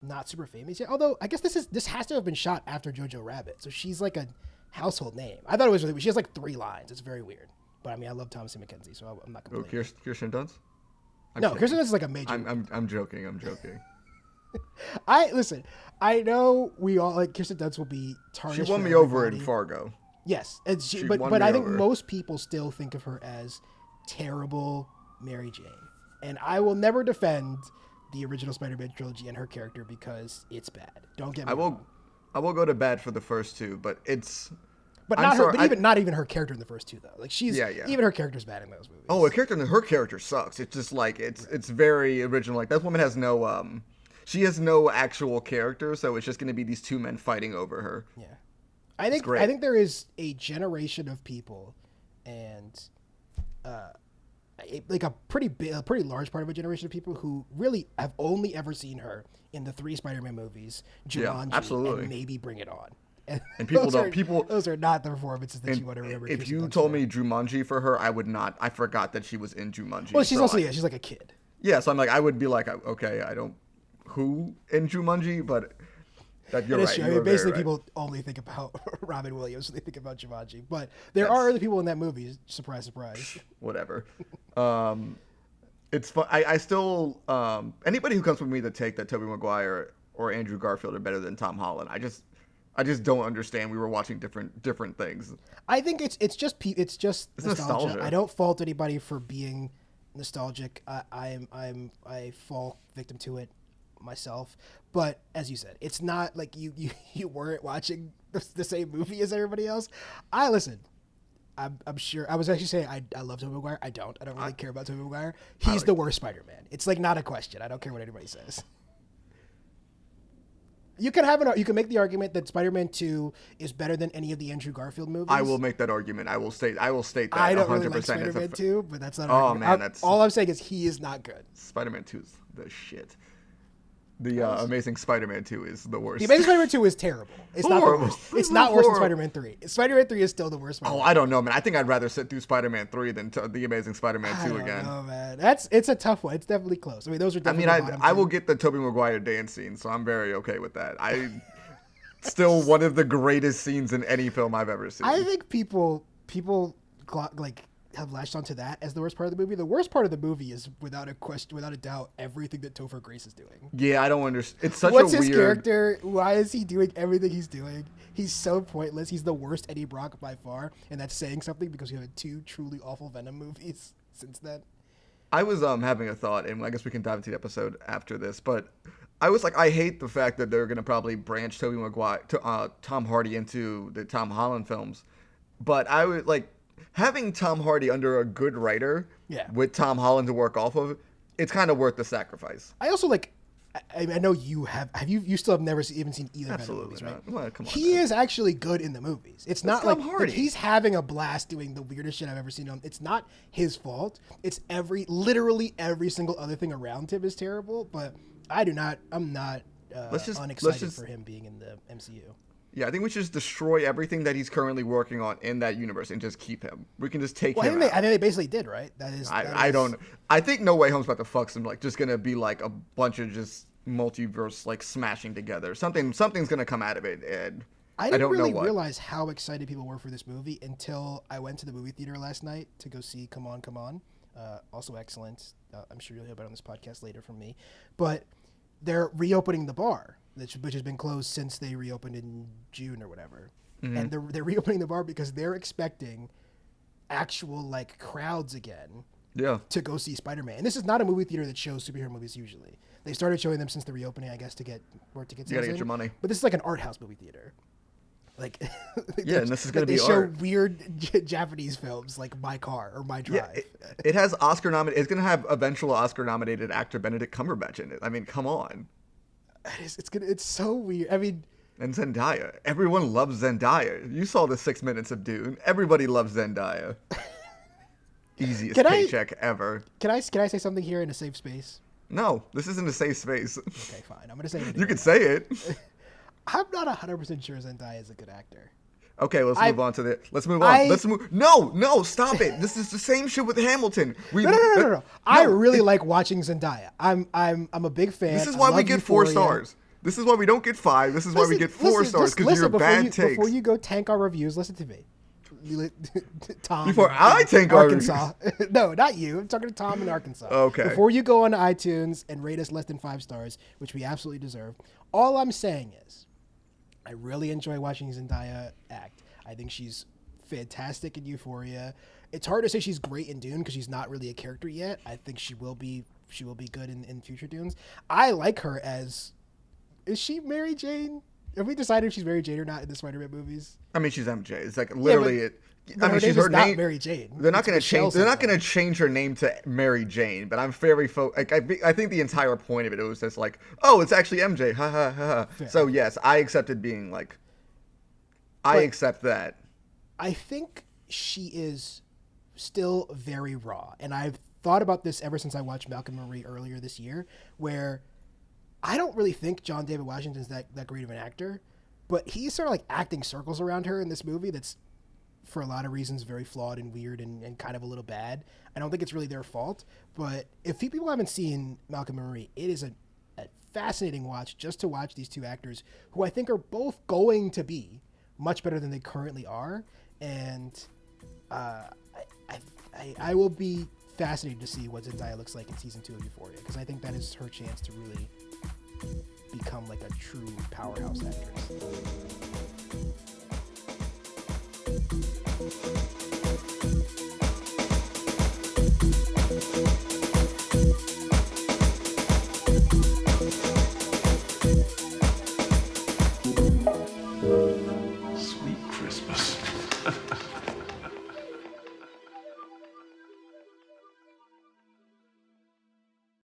not super famous yet. Although I guess this has to have been shot after Jojo Rabbit, so she's like a household name. I thought it was really weird. She has like 3 lines. It's very weird. But I mean, I love Thomasin McKenzie, so I'm not complaining. Kirsten Dunst? No, Kirsten Dunst is like a major. I'm joking. Listen. I know we all like Kirsten Dunst will be tarnished. She won me over in Fargo. Yes, but I think most people still think of her as terrible Mary Jane, and I will never defend the original Spider-Man trilogy and her character because it's bad. Don't get me wrong. I will go to bat for the first 2, but it's. But not her. But not even her character in the first 2 though. Like even her character's bad in those movies. Oh, her character sucks. It's just like it's very original. Like that woman has no she has no actual character, so it's just going to be these 2 men fighting over her. Yeah, I think there is a generation of people, and like a pretty large part of a generation of people who really have only ever seen her in the 3 Spider-Man movies, Jumanji, and maybe Bring It On. And people those are not the performances that you want to remember. If you told me Jumanji for her, I would not. I forgot that she was in Jumanji. Well, she's she's like a kid. Yeah, so I would be like, okay, I don't who in Jumanji, but that you're right. I mean, basically, people only think about Robin Williams when they think about Jumanji, but there are other people in that movie. Surprise, surprise. Whatever. It's fun. I still anybody who comes with me to take that Tobey Maguire or Andrew Garfield are better than Tom Holland. I just don't understand. We were watching different things. I think it's just nostalgia. I don't fault anybody for being nostalgic. I fall victim to it myself. But as you said, it's not like you weren't watching the same movie as everybody else. I'm sure. I was actually saying I love Tobey Maguire. I don't really care about Tobey Maguire. He's the worst Spider-Man. It's like not a question. I don't care what anybody says. You can make the argument that Spider-Man 2 is better than any of the Andrew Garfield movies. I will make that argument. I will state that. I don't 100%. Really like Spider-Man 2, but that's not. An argument. Man, all I'm saying is he is not good. Spider-Man 2 is the shit. The Amazing Spider-Man 2 is the worst. The Amazing Spider-Man 2 is terrible. It's not the worst. It's not worse than Spider-Man 3. Spider-Man 3 is still the worst. Oh, I don't know, man. I think I'd rather sit through Spider-Man 3 than The Amazing Spider-Man 2 again. Oh man, it's a tough one. It's definitely close. I mean, those are definitely. I will get the Tobey Maguire dance scene, so I'm very okay with that. Still one of the greatest scenes in any film I've ever seen. I think people like have latched onto that as the worst part of the movie. The worst part of the movie is without a doubt, everything that Topher Grace is doing. Yeah, I don't understand. It's such What's a weird. What's his character? Why is he doing everything he's doing? He's so pointless. He's the worst Eddie Brock by far, and that's saying something because we have 2 truly awful Venom movies since then. I was having a thought, and I guess we can dive into the episode after this, but I was like, I hate the fact that they're gonna probably branch Tobey Maguire, Tom Hardy into the Tom Holland films, but I would like having Tom Hardy under a good writer with Tom Holland to work off of. It's kind of worth the sacrifice. I also like. I know you have. You still have never even seen either of the movies, right? Well, come on, he is actually good in the movies. It's not like he's having a blast doing the weirdest shit I've ever seen him. It's not his fault. It's literally every single other thing around him is terrible. But I'm not unexcited for him being in the MCU. Yeah, I think we should just destroy everything that he's currently working on in that universe and just keep him. We can just take him out. I think they basically did, right? I think No Way Home's about to fuck some, like, just gonna be like a bunch of just multiverse like smashing together. Something's gonna come out of it, and I didn't really realize how excited people were for this movie until I went to the movie theater last night to go see Come On, Come On. Also excellent. I'm sure you'll hear about it on this podcast later from me. But they're reopening the bar, which has been closed since they reopened in June or whatever. Mm-hmm. And they're reopening the bar because they're expecting actual like crowds again to go see Spider-Man. And this is not a movie theater that shows superhero movies usually. They started showing them since the reopening, I guess, to get more tickets. You gotta get your money. But this is like an art house movie theater. Like, and this is gonna be art. They show weird Japanese films like My Car or My Drive. Yeah, it has Oscar nominated. It's gonna have eventual Oscar nominated actor Benedict Cumberbatch in it. I mean, come on. It's so weird. I mean. And Zendaya. Everyone loves Zendaya. You saw the 6 minutes of Dune. Everybody loves Zendaya. Easiest paycheck ever. Can I say something here in a safe space? No, this isn't a safe space. Okay, fine. I'm gonna say it anyway. You can say it. I'm not 100% sure Zendaya is a good actor. Okay, let's move on. Let's move. No, stop it. This is the same shit with Hamilton. No. I really like watching Zendaya. I'm a big fan. This is why we get 4 stars. This is why we don't get 5. This is why we get 4 stars, because you're bad takes. Before you go tank our reviews, listen to me. Tom. Before I tank our Arkansas. No, not you. I'm talking to Tom in Arkansas. Okay. Before you go on iTunes and rate us less than 5 stars, which we absolutely deserve, all I'm saying is I really enjoy watching Zendaya act. I think she's fantastic in Euphoria. It's hard to say she's great in Dune because she's not really a character yet. I think she will be good in future Dunes. I like her as... Is she Mary Jane? Have we decided if she's Mary Jane or not in the Spider-Man movies? I mean, she's MJ. It's like literally she's her name. Not Mary Jane. They're not going to change. They're not going to change her name to Mary Jane. But I'm very I think the entire point of it was just like, oh, it's actually MJ. Ha ha ha. So yes, I accepted being like. I accept that. I think she is still very raw, and I've thought about this ever since I watched Malcolm and Marie earlier this year, where I don't really think John David Washington's that great of an actor, but he's sort of like acting circles around her in this movie that's, for a lot of reasons, very flawed and weird and kind of a little bad. I don't think it's really their fault, but if people haven't seen Malcolm and Marie, it is a fascinating watch just to watch these two actors who I think are both going to be much better than they currently are, and I will be fascinated to see what Zendaya looks like in season 2 of Euphoria, because I think that is her chance to really become like a true powerhouse actress.